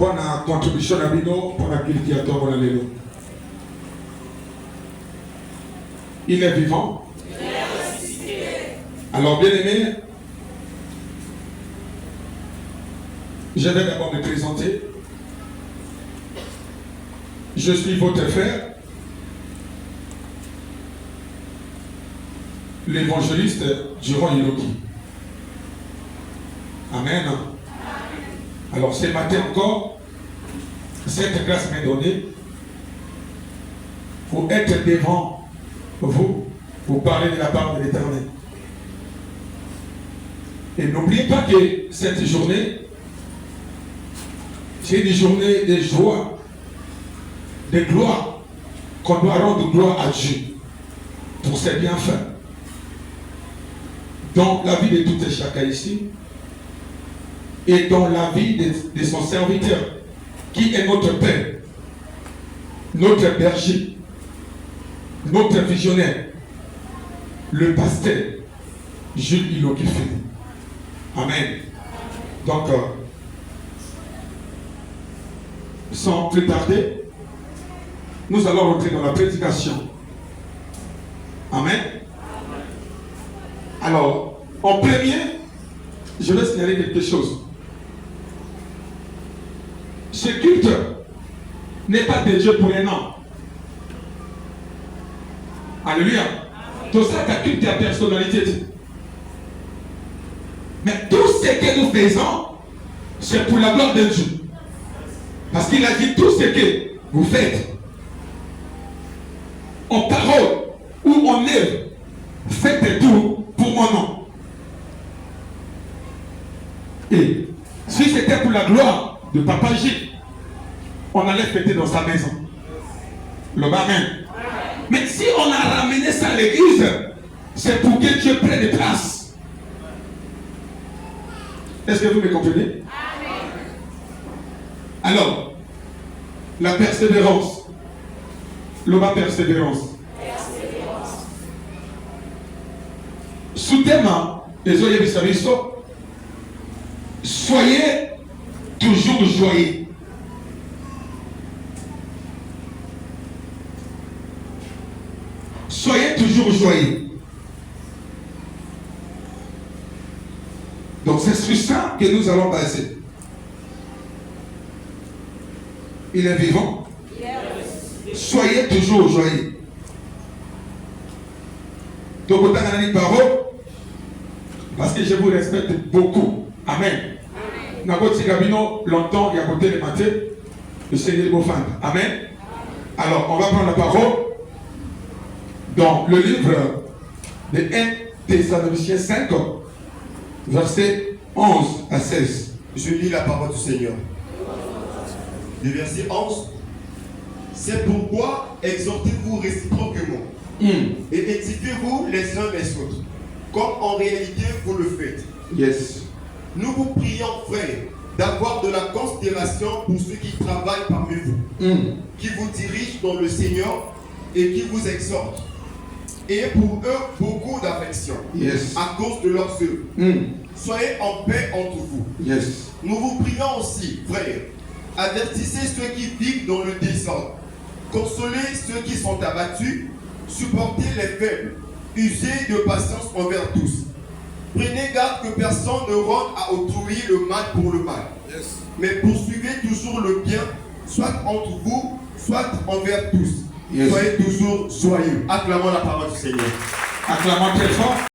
pour la contribution à Bino, pour la culture, pour la lélo. Il est vivant. Alors, bien aimé, je vais d'abord me présenter. Je suis votre frère, l'évangéliste Durand Iloki. Amen. Alors, ce matin encore, cette grâce m'est donnée pour être devant vous, pour parler de la part de l'Éternel. Et n'oubliez pas que cette journée, c'est une journée de joie, de gloire, qu'on doit rendre gloire à Dieu pour ses bienfaits. Dans la vie de tout et chacun ici, et dans la vie de son serviteur, qui est notre Père, notre berger, notre visionnaire, le pasteur Jules Iloki. Amen. Donc, sans plus tarder, nous allons rentrer dans la prédication. Amen. Alors, en premier, je vais signaler quelque chose. Ce culte n'est pas dédié pour un an. Alléluia. Tout ça, ta culte, ta personnalité. Mais tout ce que nous faisons, c'est pour la gloire de Dieu. Parce qu'il a dit tout ce que vous faites, en parole ou en œuvre, faites tout pour mon nom. Et si c'était pour la gloire de Papa J, on allait fêter dans sa maison. Le Amen. Mais si on a ramené ça à l'église, c'est pour que Dieu prenne des places. Est-ce que vous me comprenez? Amen. Alors, la persévérance. Le bas persévérance. Sous-thème, les oeillets de soyez toujours joyeux. Soyez toujours joyeux. Donc c'est sur ça que nous allons baser. Il est vivant. Soyez toujours joyeux. Donc autant qu'on a dit parole, parce que je vous respecte beaucoup. Amen. N'importe Gabino, longtemps, il y a côté le matin, le Seigneur Bofan. Amen. Alors, on va prendre la parole dans le livre de 1 Thessaloniciens 5, versets 11 à 16. Je lis la parole du Seigneur. Le verset 11. C'est pourquoi exhortez-vous réciproquement et édifiez-vous les uns les autres, comme en réalité vous le faites. Yes. Nous vous prions, frères, d'avoir de la considération pour ceux qui travaillent parmi vous, qui vous dirigent dans le Seigneur et qui vous exhortent. Et pour eux, beaucoup d'affection à cause de leurs œuvres. Soyez en paix entre vous. Yes. Nous vous prions aussi, frères, avertissez ceux qui vivent dans le désordre, consolez ceux qui sont abattus, supportez les faibles, usez de patience envers tous. Prenez garde que personne ne rende à autrui le mal pour le mal. Mais poursuivez toujours le bien, soit entre vous, soit envers tous. Soyez toujours joyeux. Acclamons la parole du Seigneur. Acclamons très fort.